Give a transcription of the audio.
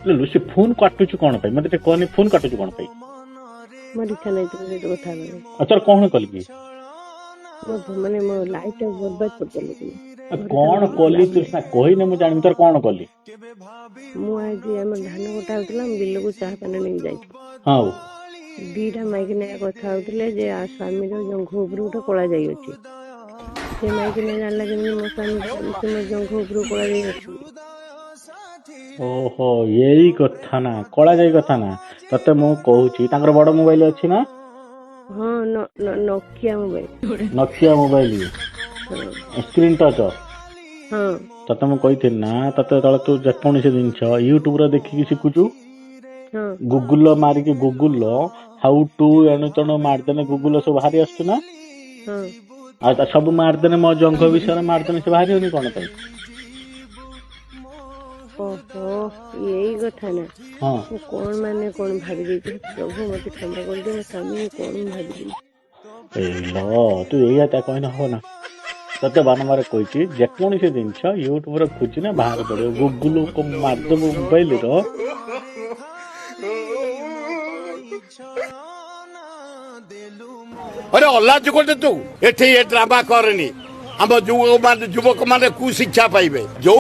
Lucy phone କାଟୁଛୁ କଣ ପାଇଁ ମତେ ଟିକେ କହନି ଫୋନ୍ କାଟୁଛୁ କଣ ପାଇଁ ମୋର ଇଚ୍ଛା ନାହିଁ ତୁମ ସହିତ କଥା ହେବାକୁ। ଆଉ ତୋର କଣ କଲି କି ମାନେ ମୋ ଲାଇଫ ଟା ବର୍ବାଦ କରିଦେଲେ ତୁମେ। କଣ କଲି ତୁ ସିନା କହିନେ ମୁଁ ଜାଣିବି ତୋର କଣ କଲି ମୁଁ ଆଜି ଆମର ଧାନ କଟା ହଉଥିଲା ମୁଁ ବିଲକୁ ଚାହା ପାନ ନେଇକି ଯାଇଥିଲି। ହଉ ଦିଟା ମାଇକି ନେଇ କଥା ହଉଥିଲେ ଯେ ସ୍ୱାମୀର ଜଙ୍ଘ ଉପରୁ ଗୋଟେ କଳା ଯାଇ ଅଛି। ସେ ମାଇକି ନେଇ ଜାଣିଲା କେମିତି ମୋ ସ୍ୱାମୀ ମୋ ଜଙ୍ଘ ଉପରୁ କଳା ଯାଇ ଅଛି। ଓହୋ ଏଇ କଥା ନା କଳା ଯାଇ କଥା ନା ତତେ ମୁଁ କହୁଛି ତାଙ୍କର ବଡ ମୋବାଇଲ ଅଛି ନା ହଁ ନୋକିଆ ମୋବାଇଲ। ନକିଆ ମୋବାଇଲ ହଁ ସ୍କ୍ରିନ୍ ଟଚ୍ ହଁ ତତେ ମୁଁ କହିଥିଲି ନା ତତେ ଯେତେବେଳେ ତୁ ଯେକୌଣସି ଜିନିଷ ୟୁଟ୍ୟୁବରେ ଦେଖିକି ଶିଖୁଛୁ ହଁ ଗୁଗୁଲ ମାରିକି ଗୁଗୁଲ ହାଉ ଟୁ ଏଣୁ ତେଣୁ ମାରିଦେନେ ଗୁଗୁଲ ସବୁ ବାହାରି ଆସୁଛୁ ନା ହଁ ଆଉ ତା ସବୁ ମାରିଦେନେ ମୋ ଜଙ୍ଘ ବିଷୟରେ ମାରିଦେନେ ସେ ବାହାରିବନି କଣ ପାଇଁ ଓହୋ ଏଇ କଥା ନା ହଁ ମୁଁ କଣ ମାନେ କଣ ଭାବି ଦେଇଛି ପ୍ରଭୁ ମତେ କ୍ଷମା କରିଦିଅ ମୋ ସ୍ୱାମୀ କଣ ମୁଁ ଭାବି ଦେଇଛି। ଏଇଲୋ ତୁ ଏଇଆ କହିନେ ହବ ନା ତତେ ବାରମ୍ବାର କହିଛି ଯେକୌଣସି ଜିନିଷ ୟୁଟ୍ୟୁବରେ ଖୋଜିନେ ବାହାରି ପଡିବ ଗୁଗୁଲ ମାରିଦବୁ ମୋବାଇଲର अरे अल्लाह जुगटे तू एठी ए ड्रामा करनी हम युवक माने कुशिक्षा पाइबे जो